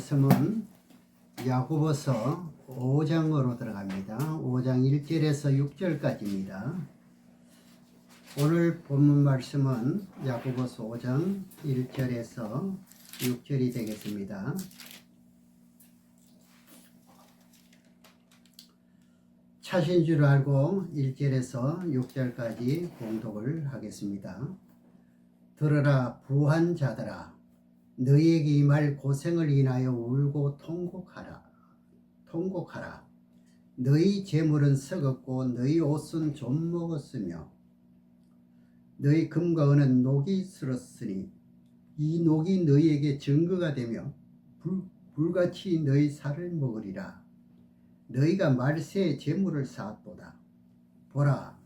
말씀은 야고보서 5장으로 들어갑니다. 5장 1절에서 6절까지입니다. 오늘 본문 말씀은 야고보서 5장 1절에서 6절이 되겠습니다. 차신 줄 알고 1절에서 6절까지 봉독을 하겠습니다. 들으라 부한 자들아, 너희에게 임할 고생을 인하여 울고 통곡하라. 너희 재물은 썩었고 너희 옷은 좀 먹었으며 너희 금과 은은 녹이 슬었으니 이 녹이 너희에게 증거가 되며 불같이 너희 살을 먹으리라. 너희가 말세에 재물을 쌓았도다. 보라,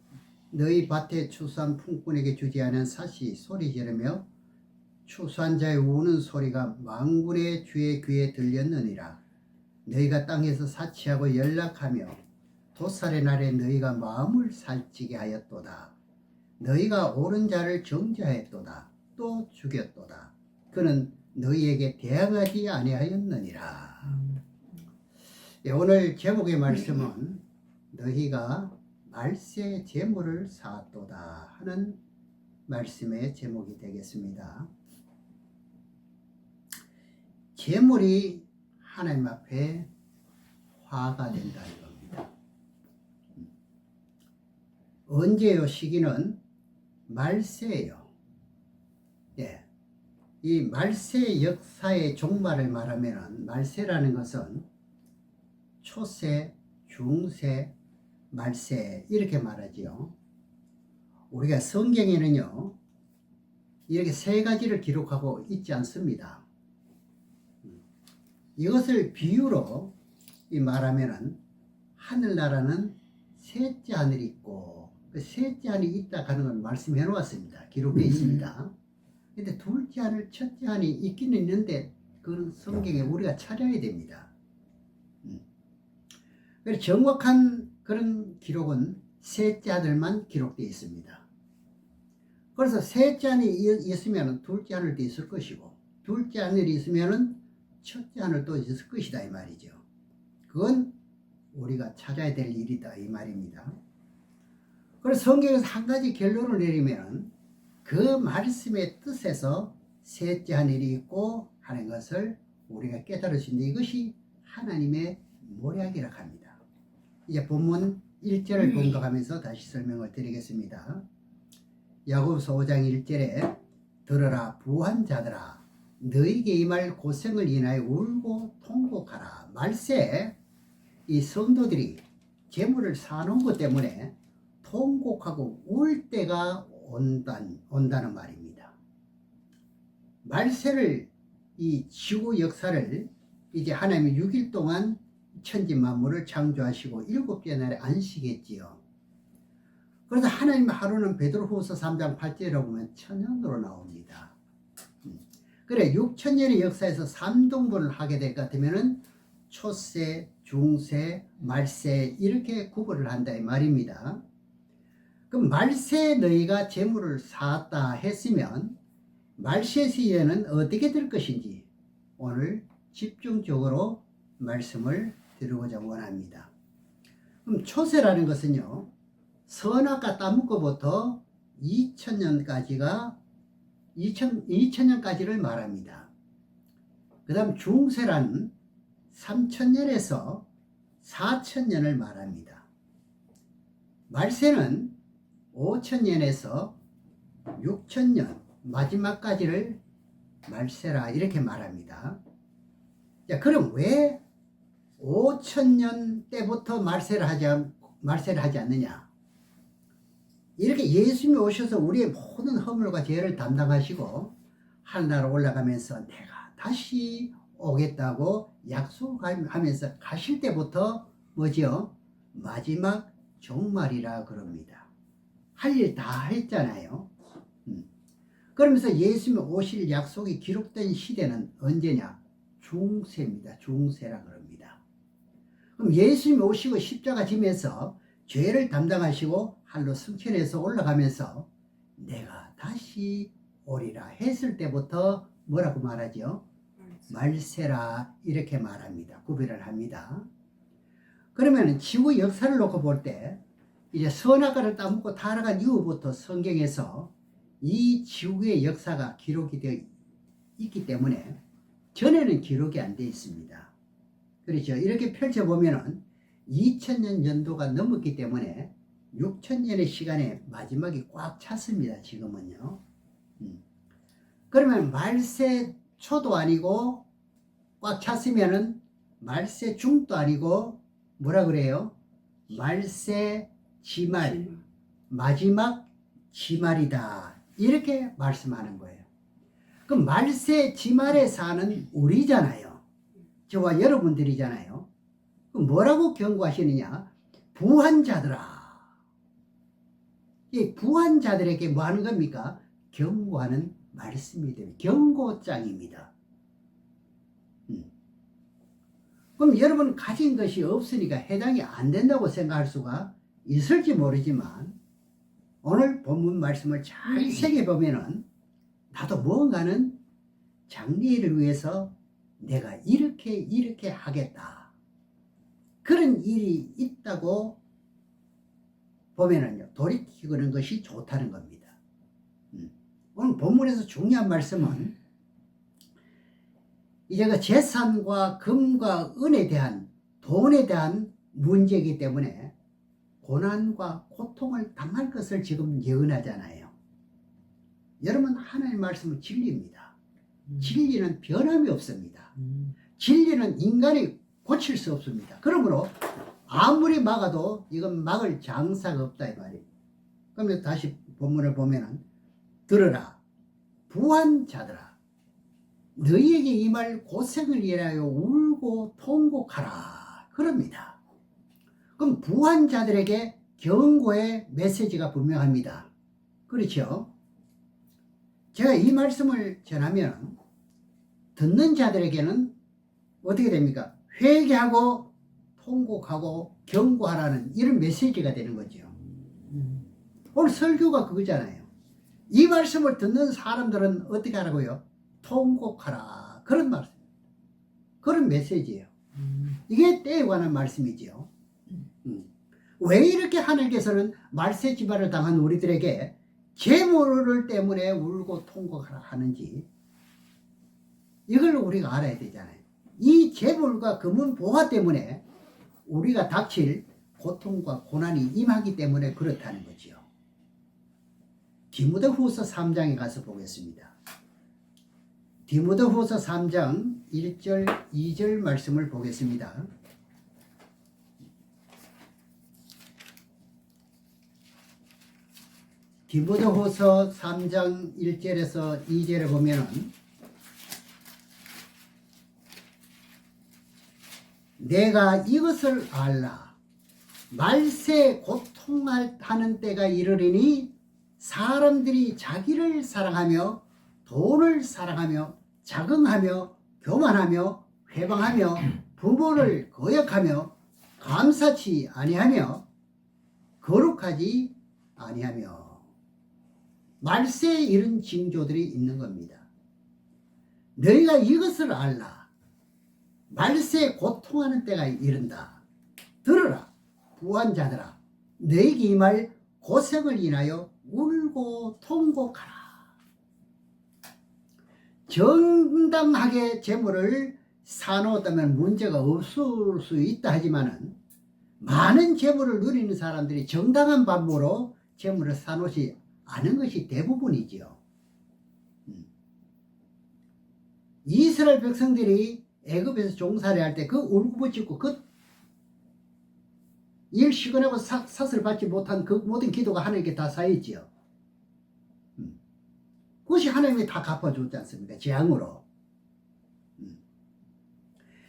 너희 밭에 추수한 품꾼에게 주지 않은 삿이 소리 지르며 추수한 자의 우는 소리가 만군의 주의 귀에 들렸느니라. 너희가 땅에서 사치하고 연락하며 도살의 날에 너희가 마음을 살찌게 하였도다. 너희가 옳은 자를 정죄하였도다. 또 죽였도다. 그는 너희에게 대항하지 아니하였느니라. 오늘 제목의 말씀은 너희가 말세 재물을 쌓았도다 하는 말씀의 제목이 되겠습니다. 재물이 하나님 앞에 화가 된다는 겁니다. 언제요? 시기는 말세예요. 예. 이 말세 역사의 종말을 말하면 말세라는 것은 초세, 중세, 말세 이렇게 말하지요. 우리가 성경에는요 이렇게 세 가지를 기록하고 있지 않습니다. 이것을 비유로 말하면은 하늘나라는 셋째 하늘이 있고 그 셋째 하늘이 있다 하는 걸 말씀해 놓았습니다. 기록되어 있습니다. 근데 둘째 하늘, 첫째 하늘이 있기는 있는데 그건 성경에 우리가 찾아야 됩니다. 그래서 정확한 그런 기록은 셋째 하늘만 기록되어 있습니다. 그래서 셋째 하늘이 있으면 둘째 하늘도 있을 것이고 둘째 하늘이 있으면 첫째 하늘도 있을 것이다 이 말이죠. 그건 우리가 찾아야 될 일이다 이 말입니다. 그래서 성경에서 한 가지 결론을 내리면 그 말씀의 뜻에서 셋째 하늘이 있고 하는 것을 우리가 깨달을 수 있는 이것이 하나님의 모략이라고 합니다. 이제 본문 1절을 봉독하면서 다시 설명을 드리겠습니다. 야고보서 5장 1절에 들으라 부한 자들아, 너희에게 임할 고생을 인하여 울고 통곡하라. 말세 이 성도들이 재물을 쌓아놓은 것 때문에 통곡하고 울 때가 온다는 말입니다. 말세를 이 지구 역사를 이제 하나님이 6일 동안 천지 만물을 창조하시고 7째 날에 안식했지요. 그래서 하나님 하루는 베드로후서 3장 8절에 보면 천년으로 나옵니다. 그래 6천년의 역사에서 3등분을 하게 될 것 같으면은 초세, 중세, 말세 이렇게 구분을 한다 이 말입니다. 그럼 말세에 너희가 재물을 쌓았다 했으면 말세 시에는 어떻게 될 것인지 오늘 집중적으로 말씀을 드리고자 원합니다. 그럼 초세라는 것은요 선악과 따먹고부터 2000년까지를 말합니다. 그 다음 중세라는 3000년에서 4000년을 말합니다. 말세는 5000년에서 6000년 마지막까지를 말세라 이렇게 말합니다. 자, 그럼 왜 5000년 때부터 말세를 하지 않느냐? 이렇게 예수님이 오셔서 우리의 모든 허물과 죄를 담당하시고 하늘나라로 올라가면서 내가 다시 오겠다고 약속하면서 가실 때부터 뭐죠? 마지막 종말이라 그럽니다. 할 일 다 했잖아요. 그러면서 예수님이 오실 약속이 기록된 시대는 언제냐? 중세입니다. 중세라 그럽니다. 그럼 예수님이 오시고 십자가 지면서 죄를 담당하시고 하늘로 승천해서 올라가면서 내가 다시 오리라 했을 때부터 뭐라고 말하죠? 말세라 이렇게 말합니다. 구별을 합니다. 그러면 지구 역사를 놓고 볼 때 이제 선악과를 따먹고 타락한 이후부터 성경에서 이 지구의 역사가 기록이 되어 있기 때문에 전에는 기록이 안 되어 있습니다. 그렇죠. 이렇게 펼쳐보면은 2000년 연도가 넘었기 때문에 6000년의 시간에 마지막이 꽉 찼습니다. 지금은요. 그러면 말세 초도 아니고 꽉 찼으면은 말세 중도 아니고 뭐라 그래요? 말세 지말, 마지막 지말이다. 이렇게 말씀하는 거예요. 그럼 말세 지말에 사는 우리잖아요. 저와 여러분들이잖아요. 그럼 뭐라고 경고하시느냐? 부한자들아. 이 부한자들에게 뭐 하는 겁니까? 경고하는 말씀이 됩니다. 경고장입니다. 그럼 여러분 가진 것이 없으니까 해당이 안 된다고 생각할 수가 있을지 모르지만 오늘 본문 말씀을 잘 새겨보면은 나도 뭔가는 장래를 위해서 내가 이렇게 하겠다. 그런 일이 있다고 보면은요, 돌이키는 것이 좋다는 겁니다. 오늘 본문에서 중요한 말씀은 이제 그 재산과 금과 은에 대한 돈에 대한 문제이기 때문에 고난과 고통을 당할 것을 지금 예언하잖아요. 여러분 하나님의 말씀은 진리입니다. 진리는 변함이 없습니다. 진리는 인간이 고칠 수 없습니다. 그러므로 아무리 막아도 이건 막을 장사가 없다 이 말이에요. 그럼 다시 본문을 보면은 들으라 부한자들아 너희에게 이 말 고생을 일하여 울고 통곡하라 그럽니다. 그럼 부한자들에게 경고의 메시지가 분명합니다. 그렇죠? 제가 이 말씀을 전하면 듣는 자들에게는 어떻게 됩니까? 회개하고 통곡하고 경고하라는 이런 메시지가 되는 거죠. 오늘 설교가 그거잖아요. 이 말씀을 듣는 사람들은 어떻게 하라고요? 통곡하라. 그런 말씀. 그런 메시지예요. 이게 때에 관한 말씀이지요. 왜 이렇게 하나님께서는 말세 지발을 당한 우리들에게 재물을 때문에 울고 통곡하라 하는지 이걸 우리가 알아야 되잖아요. 이 재물과 금은 보화 때문에 우리가 닥칠 고통과 고난이 임하기 때문에 그렇다는 거지요. 디모데후서 3장에 가서 보겠습니다. 디모데후서 3장 1절 2절 말씀을 보겠습니다. 디모데후서 3장 1절에서 2절에 보면은 내가 이것을 알라 말세 고통하는 때가 이르리니 사람들이 자기를 사랑하며 돈을 사랑하며 자긍하며 교만하며 회방하며 부모를 거역하며 감사치 아니하며 거룩하지 아니하며 말세에 이런 징조들이 있는 겁니다. 너희가 이것을 알라 말세에 고통하는 때가 이른다. 들으라 부한자들아 너희에게 이 말 고생을 인하여 울고 통곡하라. 정당하게 재물을 사놓았다면 문제가 없을 수 있다 하지만은 많은 재물을 누리는 사람들이 정당한 방법으로 재물을 사놓지 않은 것이 대부분이지요. 이스라엘 백성들이 애굽에서 종살이 할 때 그 울고부짖고 그 일 시건하고 삭을 받지 못한 그 모든 기도가 하나님께 다 쌓였지요. 그것이 하나님이 다 갚아줬지 않습니까? 재앙으로.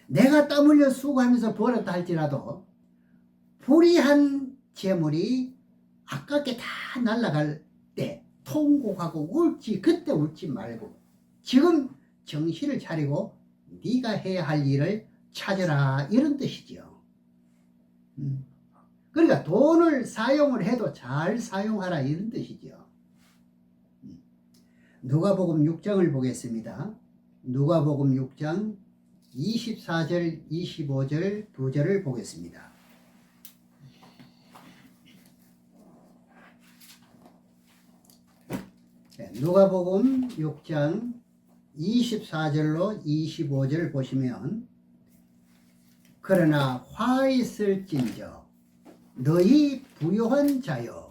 내가 땀 흘려 수고하면서 벌었다 할지라도 불의한 재물이 아깝게 다 날아갈 때 통곡하고 울지 그때 울지 말고 지금 정신을 차리고 네가 해야 할 일을 찾아라 이런 뜻이죠. 그러니까 돈을 사용을 해도 잘 사용하라 이런 뜻이죠. 누가복음 6장을 보겠습니다. 누가복음 6장 24절 25절 두 절을 보겠습니다. 누가복음 6장 24절로 25절 보시면 그러나 화 있을진저 너희 부요한 자여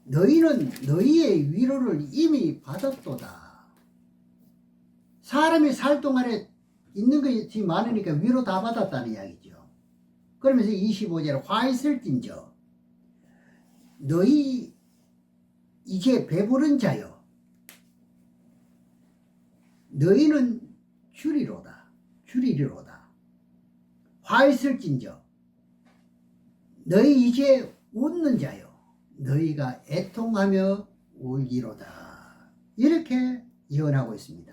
너희는 너희의 위로를 이미 받았도다. 사람이 살 동안에 있는 것이 많으니까 위로 다 받았다는 이야기죠. 그러면서 25절 화 있을진저 너희 이제 배부른 자여 너희는 줄이리로다. 화 있을진저 너희 이제 웃는 자여 너희가 애통하며 울기로다. 이렇게 예언하고 있습니다.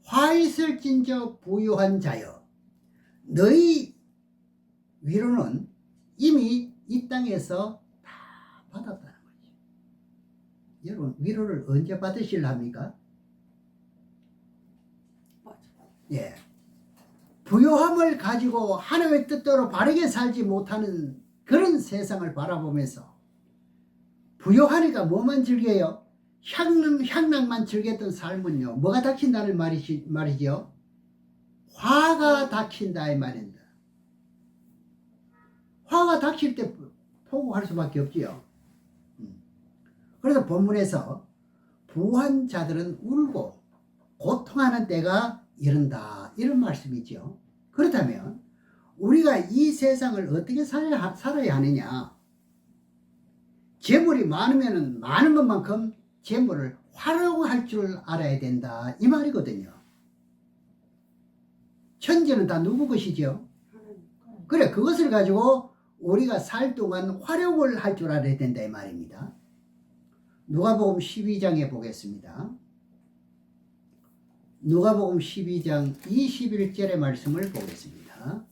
화 있을진저 부유한 자여 너희 위로는 이미 이 땅에서 다 받았다는 거죠. 여러분 위로를 언제 받으실 합니까? 예. 부요함을 가지고 하나님의 뜻대로 바르게 살지 못하는 그런 세상을 바라보면서 부요하니까 뭐만 즐겨요? 향락만 즐겼던 삶은요 뭐가 닥친다는 말이죠? 화가 닥친다 이 말입니다. 화가 닥칠 때 포고할 수밖에 없지요. 그래서 본문에서 부한 자들은 울고 고통하는 때가 이른다 이런 말씀이죠. 그렇다면 우리가 이 세상을 어떻게 살아야 하느냐? 재물이 많으면 많은 것만큼 재물을 활용할 줄 알아야 된다 이 말이거든요. 천재는 다 누구 것이죠? 그래 그것을 가지고 우리가 살 동안 활용을 할 줄 알아야 된다 이 말입니다. 누가복음 12장에 보겠습니다. 누가복음 12장 21절의 말씀을 보겠습니다.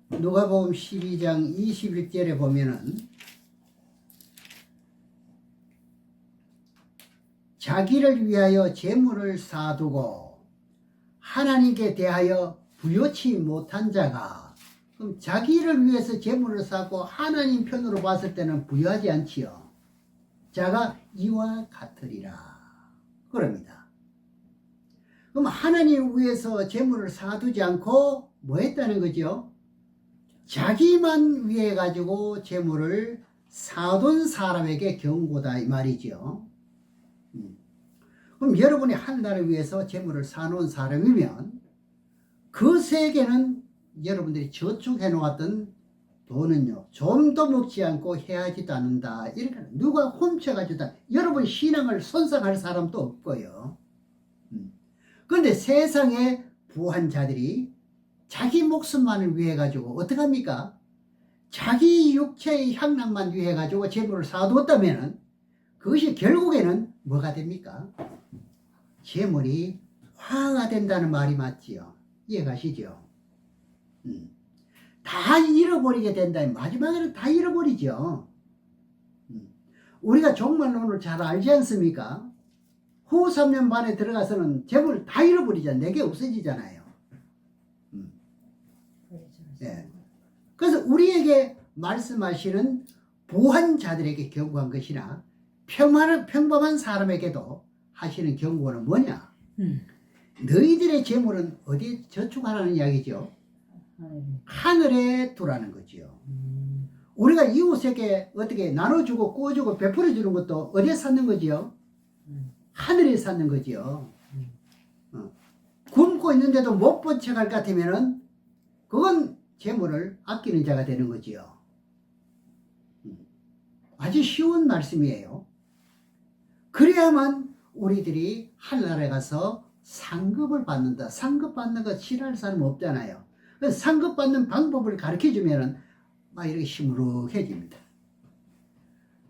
누가복음 12장 21절에 보면은 자기를 위하여 재물을 쌓아두고 하나님께 대하여 부요치 못한 자가 그럼 자기를 위해서 재물을 쌓고 하나님 편으로 봤을 때는 부유하지 않지요. 자가 이와 같으리라 그럽니다. 그럼 하나님 위해서 재물을 쌓아두지 않고 뭐 했다는 거죠? 자기만 위해 가지고 재물을 쌓아둔 사람에게 경고다 이 말이죠. 그럼 여러분이 하나님을 위해서 재물을 쌓아놓은 사람이면 그 세계는 여러분들이 저축해 놓았던 돈은요 좀도 먹지 않고 해하지도 않는다. 이렇게 누가 훔쳐가지고 여러분 신앙을 손상할 사람도 없고요. 그런데 세상에 부한 자들이 자기 목숨만을 위해 가지고 어떻게 합니까? 자기 육체의 향락만 위해 가지고 재물을 쌓아두었다면 그것이 결국에는 뭐가 됩니까? 재물이 화가 된다는 말이 맞지요. 이해가시죠? 다 잃어버리게 된다. 마지막에는 다 잃어버리죠. 우리가 종말론을 잘 알지 않습니까? 후 3년 반에 들어가서는 재물 다 잃어버리잖아요. 내게 없어지잖아요. 예. 그래서 우리에게 말씀하시는 부한 자들에게 경고한 것이나 평범한 사람에게도 하시는 경고는 뭐냐? 너희들의 재물은 어디에 저축하라는 이야기죠? 하늘에 두라는 거지요. 우리가 이웃에게 어떻게 나눠주고 구워주고 베풀어주는 것도 어디에 쌓는 거지요? 하늘에 쌓는 거지요. 굶고 있는데도 못 본 척할 것 같으면은 그건 재물을 아끼는 자가 되는 거지요. 아주 쉬운 말씀이에요. 그래야만 우리들이 하늘나라에 가서 상급을 받는다. 상급 받는 거 싫어할 사람 없잖아요. 그래서 상급 받는 방법을 가르쳐 주면은 막 이렇게 시무룩해집니다.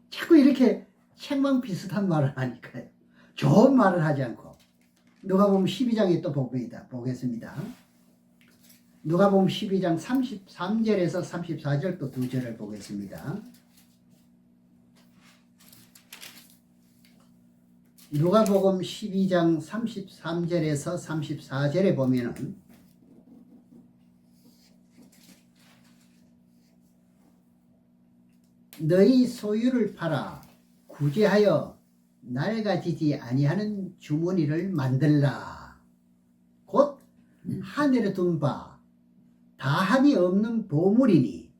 자꾸 이렇게 책망 비슷한 말을 하니까요. 좋은 말을 하지 않고. 누가복음 12장에 또 보겠습니다. 누가복음 12장 33절에서 34절 또 두 절을 보겠습니다. 누가복음 12장 33절에서 34절에 보면은 너희 소유를 팔아 구제하여 낡아지지 아니하는 주머니를 만들라. 곧 하늘에 둔 바 다함이 없는 보물이니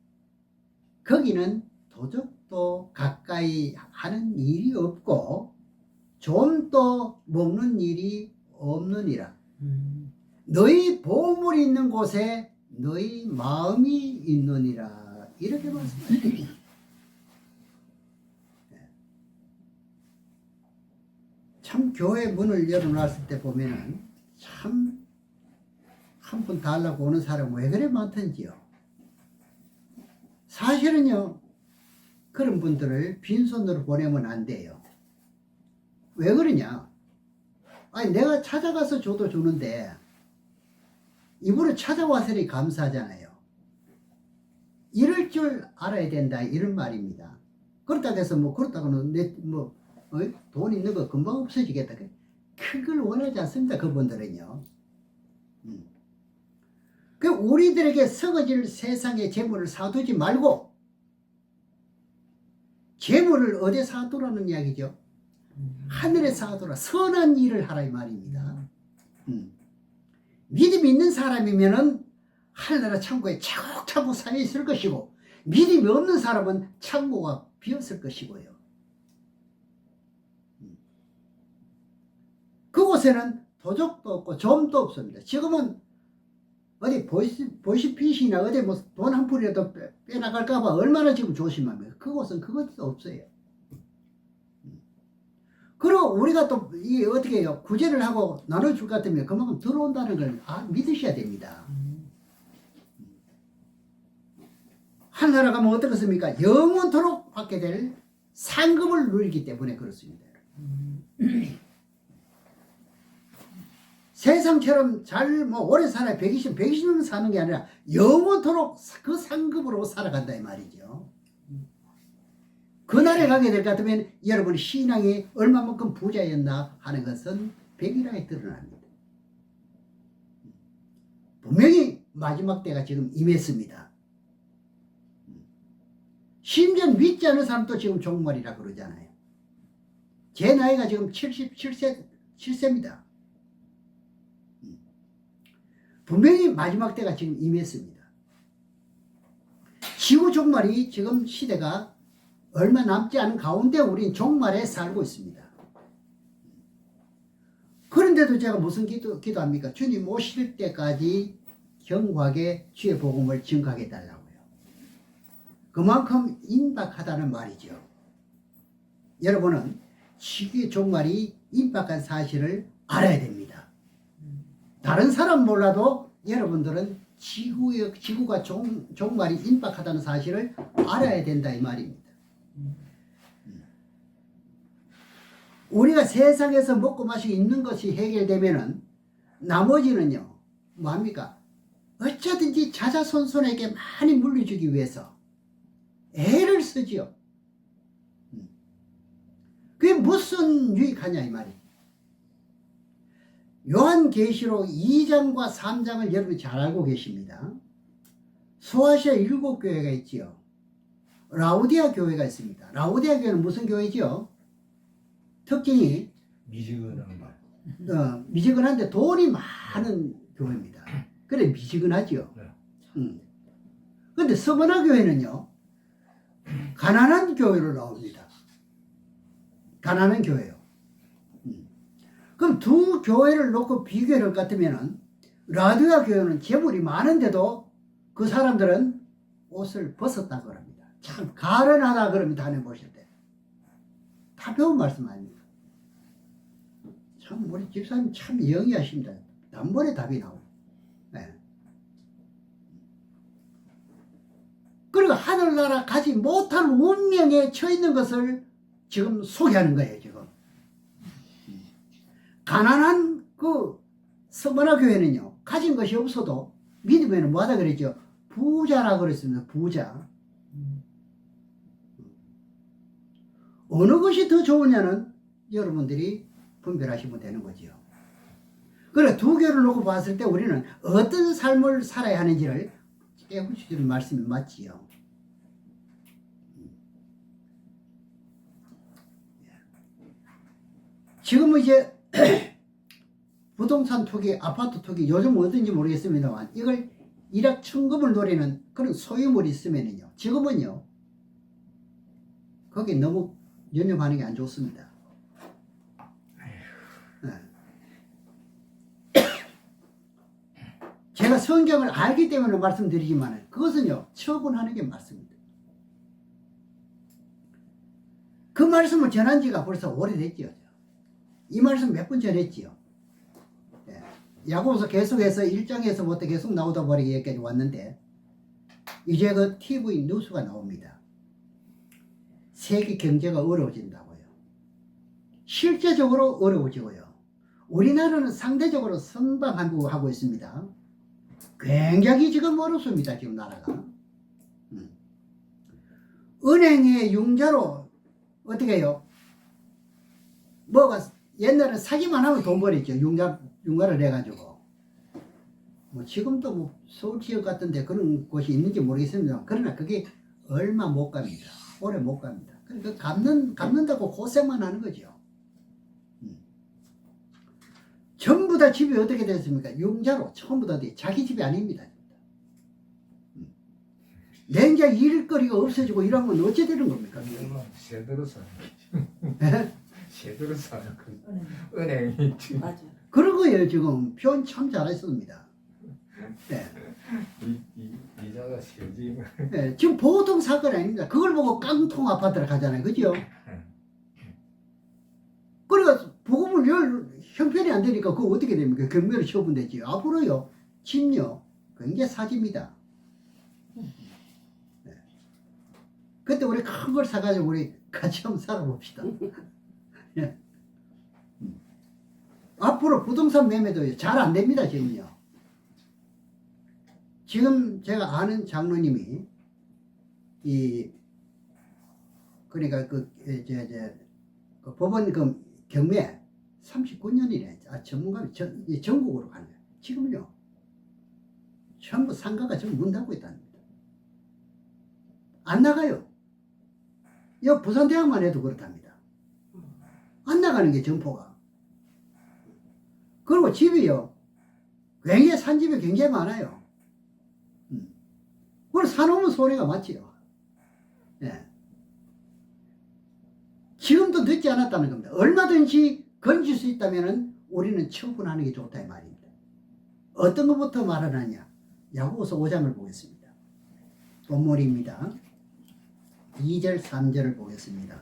거기는 도적도 가까이 하는 일이 없고 좀도 먹는 일이 없느니라. 너희 보물이 있는 곳에 너희 마음이 있느니라. 이렇게 말씀하십니다. 참 교회 문을 열어놨을 때 보면은 참 한 푼 달라고 오는 사람 왜 그래 많던지요. 사실은요, 그런 분들을 빈손으로 보내면 안 돼요. 왜 그러냐? 아니 내가 찾아가서 줘도 주는데 이분을 찾아와서니 감사하잖아요. 이럴 줄 알아야 된다 이런 말입니다. 그렇다고 해서 뭐 그렇다고는 돈 있는 거 금방 없어지겠다. 큰 걸 원하지 않습니다. 그분들은요. 그 우리들에게 썩어질 세상의 재물을 사두지 말고 재물을 어디에 사두라는 이야기죠? 하늘에 사두라. 선한 일을 하라 이 말입니다. 믿음이 있는 사람이면은 하늘나라 창고에 차곡차곡 쌓여 있을 것이고 믿음이 없는 사람은 창고가 비었을 것이고요. 그곳에는 도적도 없고 점도 없습니다. 지금은 어디 보이시피시나 어디 뭐 돈 한 푼이라도 빼나갈까봐 얼마나 지금 조심합니까? 그곳은 그것도 없어요. 그리고 우리가 또 이 어떻게 해요? 구제를 하고 나눠줄 것 같으면 그만큼 들어온다는 걸 믿으셔야 됩니다. 하늘나라 가면 어떻겠습니까? 영원토록 받게 될 상급을 누리기 때문에 그렇습니다. 세상처럼 오래 살아야 120년 사는 게 아니라 영원토록 그 상급으로 살아간다 이 말이죠. 그날에 가게 될 것 같으면 여러분의 신앙이 얼마만큼 부자였나 하는 것은 백일하게 드러납니다. 분명히 마지막 때가 지금 임했습니다. 심지어 믿지 않는 사람도 지금 종말이라 그러잖아요. 제 나이가 지금 77세입니다. 분명히 마지막 때가 지금 임했습니다. 지구 종말이 지금 시대가 얼마 남지 않은 가운데 우린 종말에 살고 있습니다. 그런데도 제가 무슨 기도합니까? 주님 오실 때까지 경고하게 주의 복음을 증거하게 해달라고요. 그만큼 임박하다는 말이죠. 여러분은 지구의 종말이 임박한 사실을 알아야 됩니다. 다른 사람 몰라도 여러분들은 지구가 종말이 임박하다는 사실을 알아야 된다 이 말입니다. 우리가 세상에서 먹고 마시고 있는 것이 해결되면은 나머지는요 뭐합니까? 어쩌든지 자자손손에게 많이 물려주기 위해서 애를 쓰지요. 그게 무슨 유익하냐 이 말이에요. 요한계시록 2장과 3장을 여러분이 잘 알고 계십니다. 소아시아 7교회가 있지요. 라우디아 교회가 있습니다. 라우디아 교회는 무슨 교회지요? 특징이 미지근한 말. 미지근한데 돈이 많은 교회입니다. 그래 미지근하지요. 그런데 서머나 교회는요 가난한 교회로 나옵니다. 가난한 교회요. 그럼 두 교회를 놓고 비교할 것 같으면은 라우디아 교회는 재물이 많은데도 그 사람들은 옷을 벗었다고 합니다. 참 가련하다 그럽니다. 하나님 보실 때. 다 배운 말씀 아닙니까? 참 우리 집사님 참 영리하십니다. 단번에 답이 나오고. 네. 그리고 하늘나라 가지 못할 운명에 처해 있는 것을 지금 소개하는 거예요. 지금 가난한 그 서머나 교회는요 가진 것이 없어도 믿으면 뭐하다 그랬죠? 부자라 그랬습니다. 부자. 어느 것이 더 좋으냐는 여러분들이 분별하시면 되는 거지요. 그래, 두 개를 놓고 봤을 때 우리는 어떤 삶을 살아야 하는지를 깨우치는 말씀이 맞지요. 지금은 이제 부동산 투기, 아파트 투기, 요즘 어떤지 모르겠습니다만 이걸 일확천금을 노리는 그런 소유물이 있으면요, 지금은요 거기에 너무 연연하는 게 안 좋습니다. 제가 성경을 알기 때문에 말씀드리지만 그것은요 처분하는 게 맞습니다. 그 말씀을 전한 지가 벌써 오래됐지요. 이 말씀 몇 번 전했지요. 야고보서 계속해서 1장에서부터 계속 나오다 보니 여기까지 왔는데 이제 그 TV 뉴스가 나옵니다. 세계 경제가 어려워진다고요. 실제적으로 어려워지고요. 우리나라는 상대적으로 선방하고 있습니다. 굉장히 지금 어렵습니다. 지금 나라가. 은행의 융자로 어떻게 해요? 뭐가 옛날에 사기만 하면 돈 벌었죠. 융가를 해가지고. 뭐 지금도 뭐 서울 지역 같은데 그런 곳이 있는지 모르겠습니다. 그러나 그게 얼마 못 갑니다. 오래 못 갑니다. 그러니까 갚는다고 고생만 하는 거죠. 전부 다 집이 어떻게 됐습니까? 융자로 처음부터 자기 집이 아닙니다. 냉자 일거리가 없어지고 이러면 어째 되는 겁니까? 세대로 사는 네? 세대로 사는 은행이 맞아. 그런 거예요. 지금 표현 참 잘하셨습니다. 네. 이자가 세지. 네. 지금 보통 사건이 아닙니다. 그걸 보고 깡통 아파트를 가잖아요. 그죠? 그러니까 보급을 열 형편이 안 되니까 그거 어떻게 됩니까? 경매로 처분되지. 앞으로요 집요 굉장히 사집니다. 네. 그때 우리 큰 걸 사가지고 우리 같이 한번 살아봅시다. 네. 앞으로 부동산 매매도 잘 안 됩니다. 지금요. 지금 제가 아는 장로님이 그러니까 그 법원 그 경매 39년이래. 전문가 전국으로 가는 거예요. 지금요 전부 상가가 전부 문 닫고 있답니다. 안 나가요. 이 부산대학만 해도 그렇답니다. 안 나가는 게 점포가. 그리고 집이요 굉장히 산집이 굉장히 많아요. 그걸 사놓으면 손해가 맞지요. 예. 지금도 늦지 않았다는 겁니다. 얼마든지 건질 수 있다면 우리는 처분하는 게 좋다 이 말입니다. 어떤 것부터 말하느냐? 야고보서 5장을 보겠습니다. 본문입니다. 2절 3절을 보겠습니다.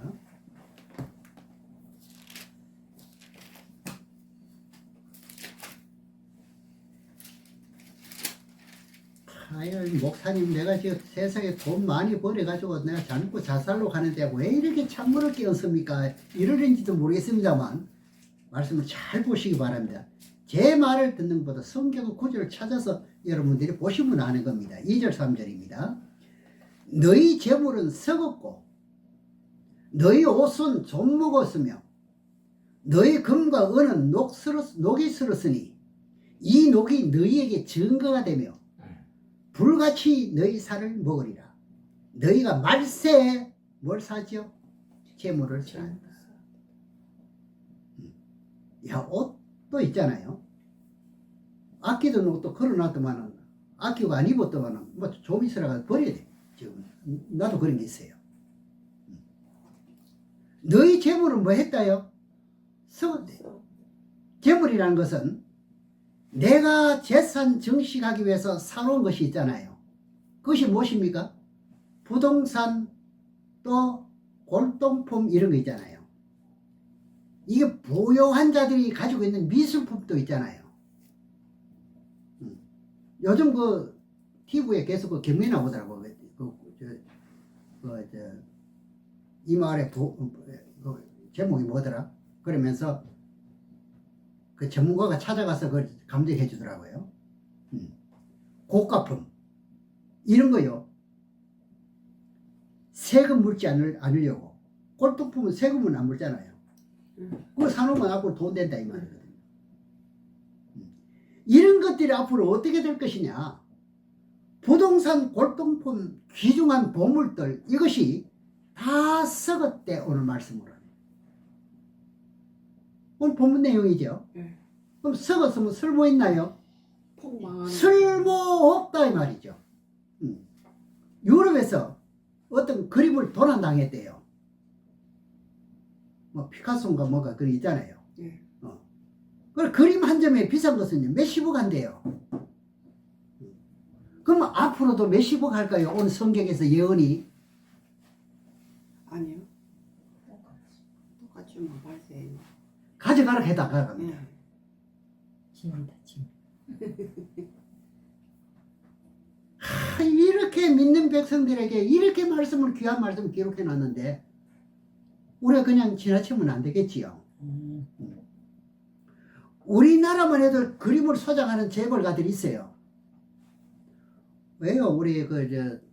아유, 목사님, 내가 지금 세상에 돈 많이 벌어가지고 내가 젊고 자살로 가는데 왜 이렇게 찬물을 끼얹습니까? 이러는지도 모르겠습니다만 말씀을 잘 보시기 바랍니다. 제 말을 듣는 것보다 성경 구절을 찾아서 여러분들이 보시면 아는 겁니다. 2절 3절입니다. 너희 재물은 썩었고 너희 옷은 좀 먹었으며 너희 금과 은은 녹이 슬었으니 이 녹이 너희에게 증거가 되며 불같이 너희 살을 먹으리라. 너희가 말세에 뭘 사죠? 재물을 사한다. 야, 옷도 있잖아요. 아끼던 옷도 걸어놨더만은 아끼고 안 입었더만은 뭐 좀 있으라가 버려야 돼. 지금 나도 그런 게 있어요. 너희 재물은 뭐 했다요? 썩었대. 재물이라는 것은 내가 재산 증식하기 위해서 사놓은 것이 있잖아요. 그것이 무엇입니까? 부동산 또 골동품 이런 거 있잖아요. 이게 부유한 자들이 가지고 있는 미술품도 있잖아요. 요즘 그 TV에 계속 그 경매 나오더라고. 이 마을의 제목이 뭐더라? 그러면서 그 전문가가 찾아가서 그걸 감정해 주더라고요. 고가품 이런 거요. 세금 물지 않으려고. 골동품은 세금은 안 물잖아요. 그걸 사놓으면 앞으로 돈 된다 이 말이거든요. 이런 것들이 앞으로 어떻게 될 것이냐. 부동산, 골동품, 귀중한 보물들 이것이 다 썩었대 오늘 말씀으로. 오늘 본문 내용이죠. 네. 그럼 썩었으면 쓸모 있나요? 폭망하는. 쓸모 없다 이 말이죠. 유럽에서 어떤 그림을 도난당했대요. 뭐 피카소인가 뭐가 그런 있잖아요. 네. 그 그림 한 점에 비싼 것은요 몇십억 한대요. 그럼 앞으로도 몇십억 할까요? 오늘 성경에서 예언이 아니요. 똑같이 뭐 발세. 가져가라 해다 가갑니다. 네. 짐이다, 짐. 이렇게 믿는 백성들에게 이렇게 말씀을 귀한 말씀을 기록해 놨는데 우리가 그냥 지나치면 안 되겠지요. 우리나라만 해도 그림을 소장하는 재벌가들이 있어요. 왜요? 우리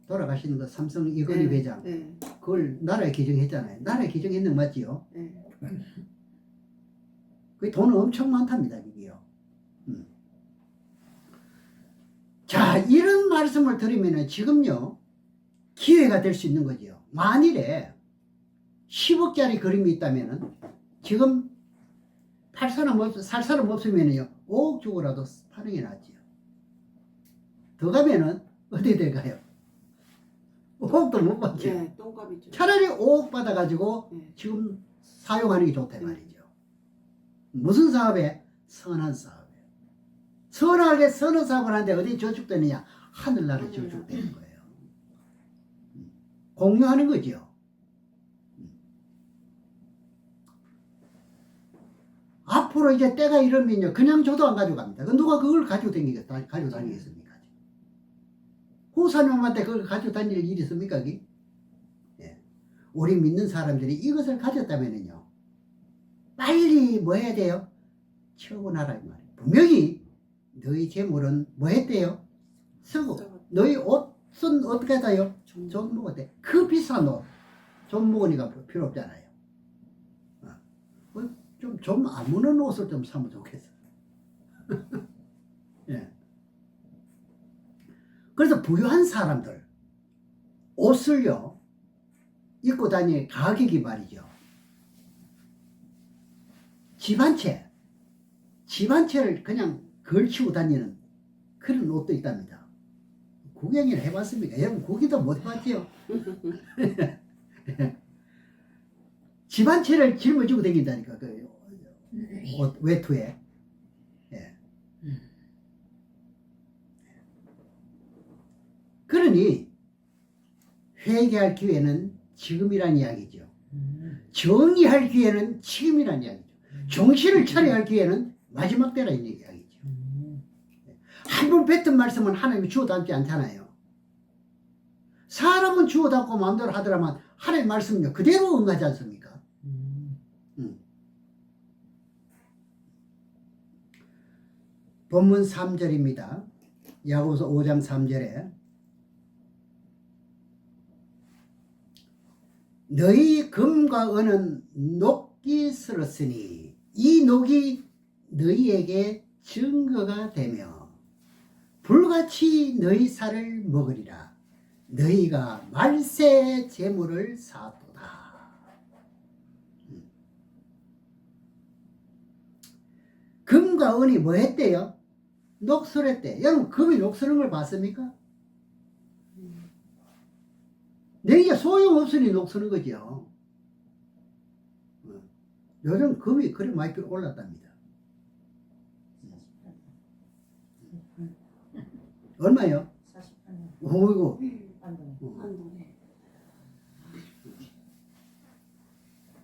돌아가시는 그 삼성 이건희 네. 회장 네. 그걸 나라에 기증했잖아요. 나라에 기증했는 거 맞지요? 네. 그게 돈 엄청 많답니다. 그게요. 자, 이런 말씀을 드리면은 지금요 기회가 될 수 있는 거지요. 만일에 10억짜리 그림이 있다면은 지금 살 사람 없으면요 5억 주고라도 파는 게 낫지요. 더 가면은 어디 될까요? 5억도 못 받죠. 네. 똥값이죠. 차라리 5억 받아가지고 네. 지금 사용하는 게 좋다 이 말이죠. 무슨 사업에? 선한 사업에. 선하게 선한 사업을 하는데 어디 저축되느냐? 하늘나라에 저축되는 거예요. 공유하는 거죠. 앞으로 이제 때가 이러면요 그냥 줘도 안 가져갑니다. 누가 그걸 가지고 다니겠습니까? 후사님한테 그걸 가지고 다닐 일이 있습니까? 예. 우리 믿는 사람들이 이것을 가졌다면요 빨리 뭐 해야 돼요? 처분하라 이 말이에요. 분명히 너희 재물은 뭐 했대요? 쓰고 너희 옷은 어떻게 해요? 좀 먹었대. 그 비싼 옷 좀 먹으니까 필요 없잖아요. 좀 아무런 옷을 좀 사면 좋겠어. 예. 그래서 부유한 사람들 옷을요 입고 다니는 가격이 말이죠. 집 한 채를 그냥 걸치고 다니는 그런 옷도 있답니다. 구경을 해봤습니까? 여러분 구경도 못 해봤지요? 집 한 채를 짊어지고 다닌다니까 그 옷 외투에. 예. 그러니 회개할 기회는 지금이란 이야기죠. 정의할 기회는 지금이란 이야기죠. 정신을 차려야 할 기회는 마지막 때라 있는 이야기죠. 한 번 뱉은 말씀은 하나님이 주워 담지 않잖아요. 사람은 주워 담고 마음대로 하더라만 하나님의 말씀은요 그대로 응하지 않습니까? 본문 3절입니다. 야고보서 5장 3절에 너희 금과 은은 녹이 슬었으니 이 녹이 너희에게 증거가 되며 불같이 너희 살을 먹으리라. 너희가 말세 재물을 사도다. 금과 은이 뭐 했대요? 녹슬었대. 여러분 금이 녹슬은 걸 봤습니까? 내게 소용없으니 녹슬은 거죠. 요즘 금이 그리 많이 올랐답니다. 얼마요? 48년. 오이고. 한동에.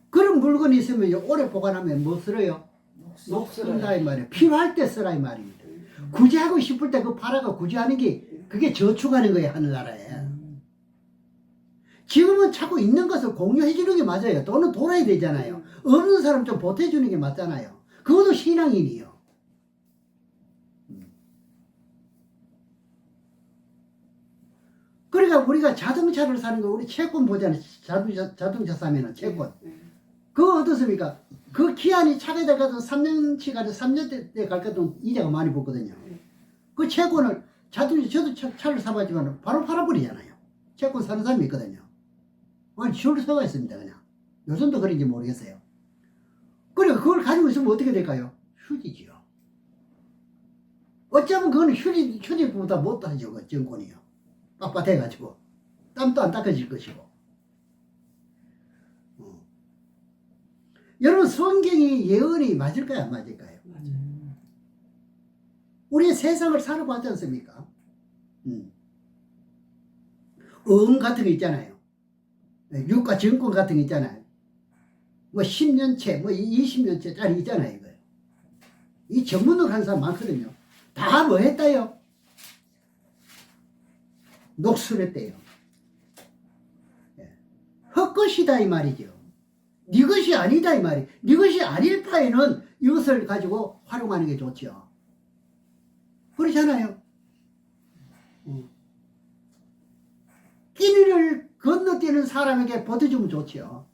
그런 물건이 있으면 오래 보관하면 뭐 쓸어요? 녹슬다 이 말이에요. 필요할 때 쓰라 이 말입니다. 굳이 하고 싶을 때 그 팔아가 굳이 하는 게 그게 저축하는 거예요 하늘나라에. 지금은 자꾸 있는 것을 공유해 주는 게 맞아요. 돈은 돌아야 되잖아요. 없는 사람 좀 보태주는 게 맞잖아요. 그것도 신앙인이요. 그러니까 우리가 자동차를 사는 거 우리 채권 보잖아요. 자동차 사면은 채권. 그거 어떻습니까? 그 기한이 차게 돼가지고 3년치 가지고 3년 때 갈거든 이자가 많이 붙거든요. 그 채권을 저도 차를 사봤지만 바로 팔아버리잖아요. 채권 사는 사람이 있거든요. 아니 줄 서가 있습니다 그냥. 요즘도 그런지 모르겠어요. 그리고 그걸 가지고 있으면 어떻게 될까요? 휴지지요. 어쩌면 그거는 휴지보다 못하죠. 그 정권이요. 빳빳해가지고 땀도 안 닦아질 것이고. 여러분 성경이 예언이 맞을까요 안 맞을까요? 맞아요. 우리 세상을 살아봤지 않습니까? 음 같은 거 있잖아요. 유가 증권 같은 거 있잖아요. 뭐 10년째, 뭐 20년째짜리 있잖아요. 이거. 이 전문으로 하는 사람 많거든요. 다 뭐 했다요? 녹슬했대요. 헛것이다 이 말이죠. 네 것이 아니다 이 말이. 네 것이 아닐 바에는 이것을 가지고 활용하는 게 좋죠. 그렇잖아요. 길을 건너뛰는 사람에게 보태주면 좋죠.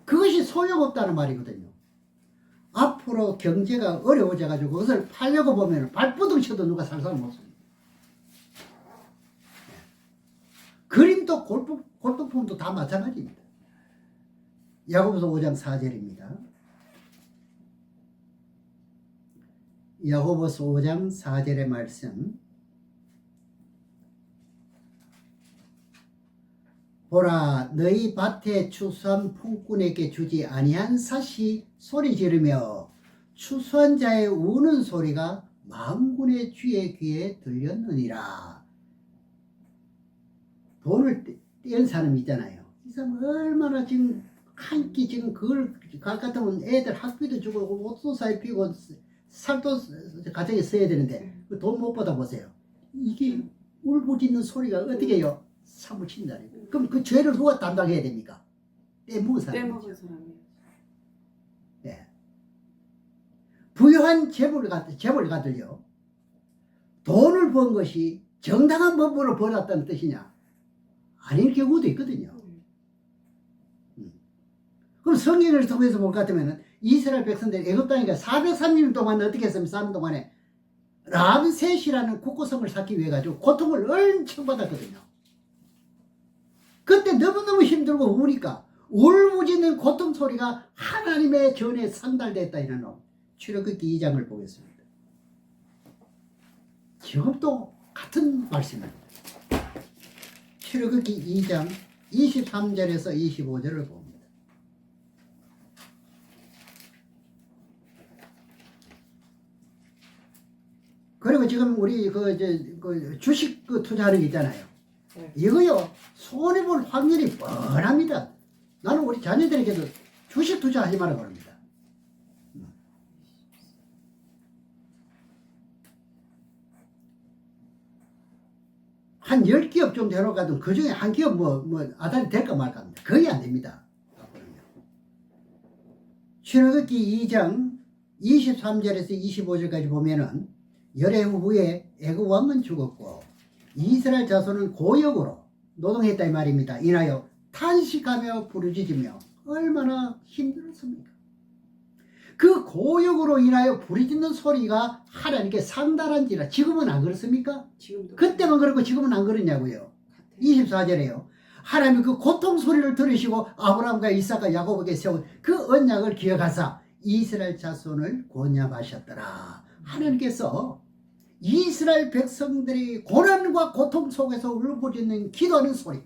그것이 소용없다는 말이거든요. 앞으로 경제가 어려워져가지고 그것을 팔려고 보면 발버둥 쳐도 누가 살 사람 없습니다. 그림도 골동품도 다 마찬가지입니다. 야고보서 5장 4절입니다. 야고보서 5장 4절의 말씀. 보라 너희 밭에 추수한 품꾼에게 주지 아니한 삿이 소리 지르며 추수한 자의 우는 소리가 만군의 주의 귀에 들렸느니라. 돈을 떼는 사람이 있잖아요. 이 사람 얼마나 지금 한 끼 지금 그걸 갈 같으면 애들 학비도 주고 옷도 사입히고 살도 가정에 써야 되는데 돈 못 받아 보세요. 이게 울부짖는 소리가 어떻게 해요? 사무친다. 그럼 그 죄를 누가 담당해야 됩니까? 떼먹은 사람. 떼먹은 사람이에요. 네. 부유한 재벌 가들요. 돈을 번 것이 정당한 법으로 벌었다는 뜻이냐? 아닐 경우도 있거든요. 그럼 성경을 통해서 볼 것 같으면 이스라엘 백성들이 애굽 땅이니까 430년 동안 어떻게 했습니까? 3년 동안에 람셋이라는 국고성을 쌓기 위해 가지고 고통을 엄청 받았거든요. 그때 너무너무 힘들고 우니까 울부짖는 고통 소리가 하나님의 전에 상달됐다 이런 출애굽기 2장을 보겠습니다. 지금도 같은 말씀입니다. 출애굽기 2장 23절에서 25절을 봅니다. 그리고 지금 우리 그 주식 투자하는 게 있잖아요. 네. 이거요 손해볼 확률이 뻔합니다. 나는 우리 자녀들에게도 주식 투자하지 말라고 합니다. 한 10기업 정도 해놓고도 그 중에 한 기업 아다리 될까 말까 합니다. 거의 안 됩니다. 출애굽기 2장 23절에서 25절까지 보면은 열애 후에 애굽 왕은 죽었고 이스라엘 자손은 고역으로 노동했다 이 말입니다. 인하여 탄식하며 부르짖으며 얼마나 힘들었습니까? 그 고역으로 인하여 부르짖는 소리가 하나님께 상달한지라. 지금은 안 그렇습니까? 지금도 그때만 그렇고 지금은 안 그러냐고요. 24절에요. 하나님이 그 고통 소리를 들으시고 아브라함과 이삭과 야곱에게 세운 그 언약을 기억하사 이스라엘 자손을 권념하셨더라. 하나님께서 이스라엘 백성들이 고난과 고통 속에서 울부짖는 기도하는 소리,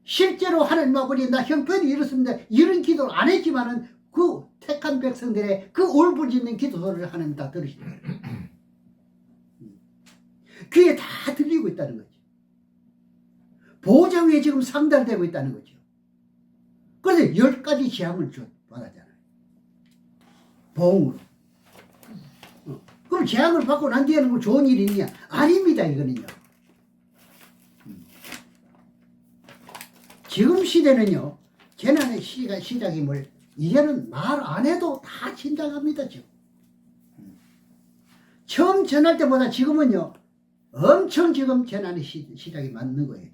실제로 하나님 아버지 나 형편이 이렇습니다 이런 기도를 안 했지만은 그 택한 백성들의 그 울부짖는 기도 소리를 하나님 다 들으시는 거예요. 귀에 다 들리고 있다는 거죠. 보좌 위에 지금 상달되고 있다는 거죠. 그래서 10가지 재앙을 받았잖아요. 보응으로. 그럼 재앙을 받고 난 뒤에는 뭐 좋은 일이 있냐? 아닙니다, 이거는요. 지금 시대는요, 재난의 시작임을 이제는 말 안 해도 다 진작합니다, 지금. 처음 전할 때보다 지금은요, 엄청 지금 재난의 시작이 맞는 거예요.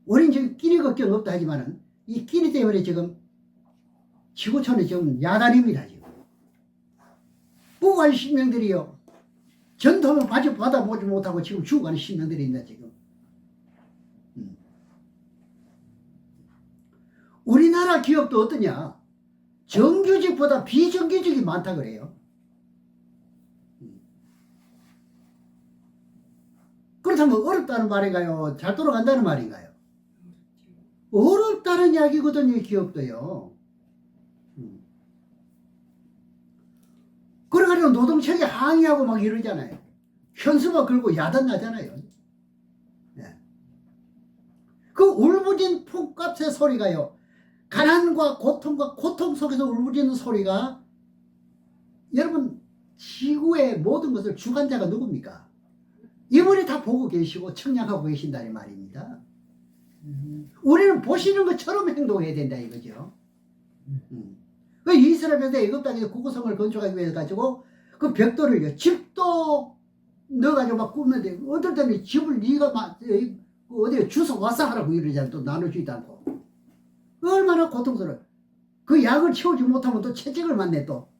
우리는 지금 끼리 걱정 없다 하지만은 이 끼리 때문에 지금 지구촌이 지금 야단입니다. 지금 부관 신명들이요 전통을 받아보지 못하고 지금 죽어가는 신명들이 있다 지금. 우리나라 기업도 어떠냐? 정규직보다 비정규직이 많다 그래요. 그렇다면 어렵다는 말인가요? 잘 돌아간다는 말인가요? 어렵다는 이야기거든요, 기업도요. 그래가지고 노동청이 항의하고 막 이러잖아요. 현수막 걸고 야단 나잖아요. 네. 그 울부짖는 품값의 소리가요. 가난과 고통과 고통 속에서 울부짖는 소리가 여러분 지구의 모든 것을 주관자가 누굽니까? 이분이 다 보고 계시고 청량하고 계신다는 말입니다. 우리는 보시는 것처럼 행동해야 된다 이거죠. 그 이스라엘 백성이 애굽 땅에서 구구성을 건축하기 위해 가지고 그 벽돌을요 집도 넣어가지고 막 굽는데 어떨 때는 집을 네가 막 어디에 주워 와서 하라고 이러잖아. 또 나눠주지도 않고 얼마나 고통스러워. 그 약을 채우지 못하면 또 채찍을 맞네 또.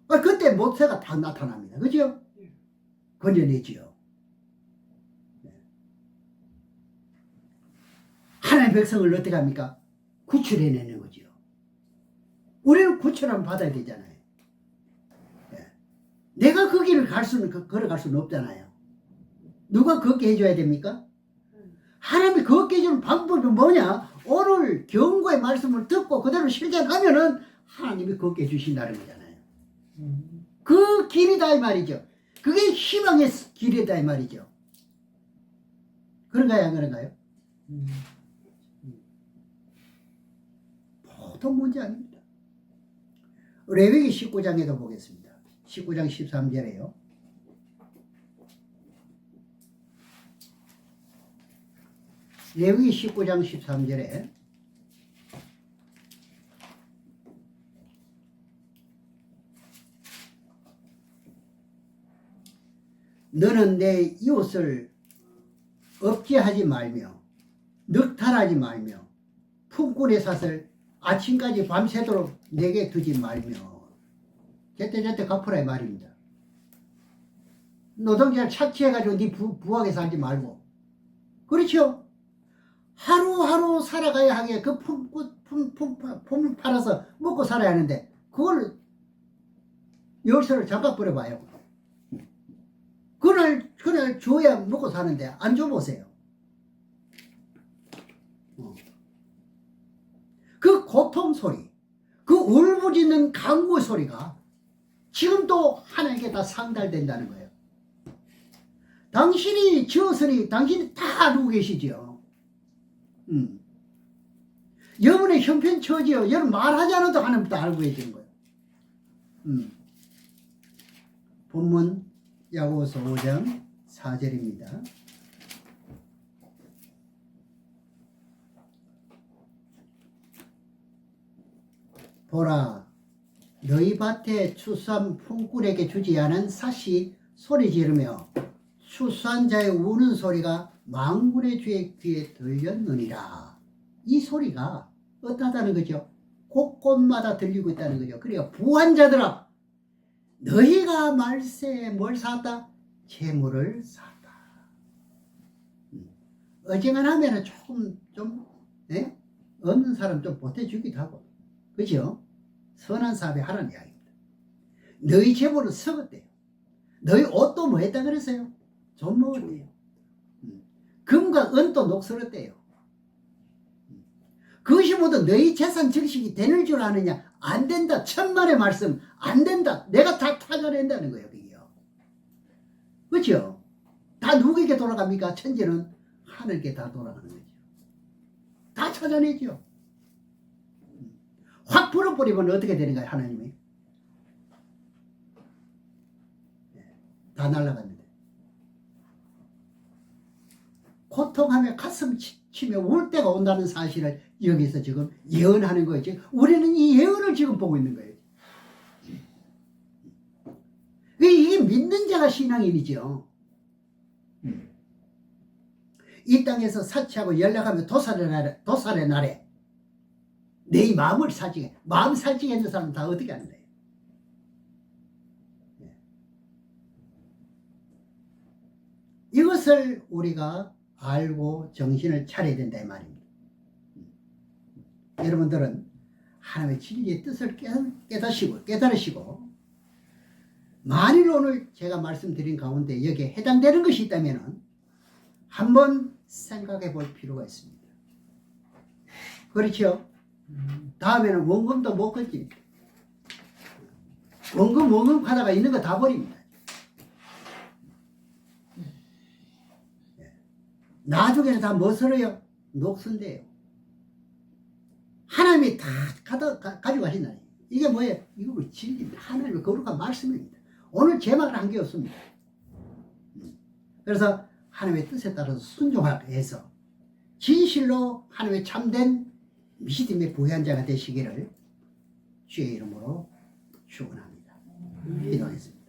그때 모세가 딱 나타납니다. 그죠? 건져내지요. 하나님의 백성을 어떻게 합니까? 구출해내는 거죠. 우리는 구출함 받아야 되잖아요. 내가 그 길을 걸어갈 수는 없잖아요. 누가 걷게 해줘야 됩니까? 하나님이 걷게 해주는 방법이 뭐냐? 오늘 경고의 말씀을 듣고 그대로 실천하면은 하나님이 걷게 해주신다는 거잖아요. 그 길이다 이 말이죠. 그게 희망의 길이다 이 말이죠. 그런가요 안 그런가요? 보통 문제 아닙니다. 레위기 19장에도 보겠습니다. 19장 13절에요. 레위기 19장 13절에 너는 내 이웃을 업지하지 말며 늑탈하지 말며 품꾼의 삿을 아침까지 밤새도록 내게 두지 말며 제때제때 갚으라 이 말입니다. 노동자를 착취해가지고 네 부하게 살지 말고 그렇죠? 하루하루 살아가야 하게 그 품을 팔아서 먹고 살아야 하는데 그걸 열쇠를 잠깐 버려봐요. 그날 줘야 먹고 사는데 안 줘보세요. 그 고통 소리, 그 울부짖는 간구 소리가 지금도 하나님께 다 상달된다는 거예요. 당신이 지었으니 당신이 다 알고 계시죠. 여러분의 형편 처지요. 여러분 말하지 않아도 하나님 다 알고 계시는 거예요. 본문 야고보서 5장 4절입니다. 보라, 너희 밭에 추수한 품꾼에게 주지 않은 삿이 소리 지르며 추수한 자의 우는 소리가 만군의 주의 귀에 들렸느니라. 이 소리가 어떠하다는 거죠? 곳곳마다 들리고 있다는 거죠. 그러니까 부한 자들아, 너희가 말세에 뭘 샀다? 재물을 샀다. 어지간하면 조금 없는 사람 좀 보태주기도 하고, 그죠? 선한 사업에 하라는 이야기입니다. 너희 재물은 썩었대요. 너희 옷도 뭐 했다 그랬어요? 좀 먹었대요. 금과 은도 녹슬었대요. 그것이 모두 너희 재산 증식이 되는 줄 아느냐? 안 된다. 천만의 말씀 안 된다. 내가 다 찾아낸다는 거예요. 그게요. 그렇죠? 다 누구에게 돌아갑니까? 천지는 하늘께 다 돌아가는 거죠. 다 찾아내죠. 확 풀어버리면 어떻게 되는가요? 하나님이 다 날아갔는데 고통하며 가슴 치며 울 때가 온다는 사실을 여기서 지금 예언하는 거죠. 우리는 이 예언을 지금 보고 있는 거예요. 이게 믿는 자가 신앙인이죠. 이 땅에서 사치하고 연락하며 도살의 날에 내 마음을 살찌게, 마음 살찌게 했는 사람은 다 어떻게 하는 거예요? 이것을 우리가 알고 정신을 차려야 된다 이 말입니다. 여러분들은 하나님의 진리의 뜻을 깨달으시고 만일 오늘 제가 말씀드린 가운데 여기에 해당되는 것이 있다면 한번 생각해 볼 필요가 있습니다. 그렇죠? 다음에는 원금도 못 걷지. 원금 하다가 있는 거 다 버립니다. 나중에는 다 뭐 쓸어요? 녹슨데요. 하나님이 다 가지고 가신다. 이게 뭐예요? 이거 뭐 진리입니다. 하나님의 거룩한 말씀입니다. 오늘 제 말을 한 게 없습니다. 그래서 하나님의 뜻에 따라서 순종하게 해서 진실로 하나님의 참된 믿음의 부유한 자가 되시기를 주의 이름으로 축원합니다. 기도하겠습니다.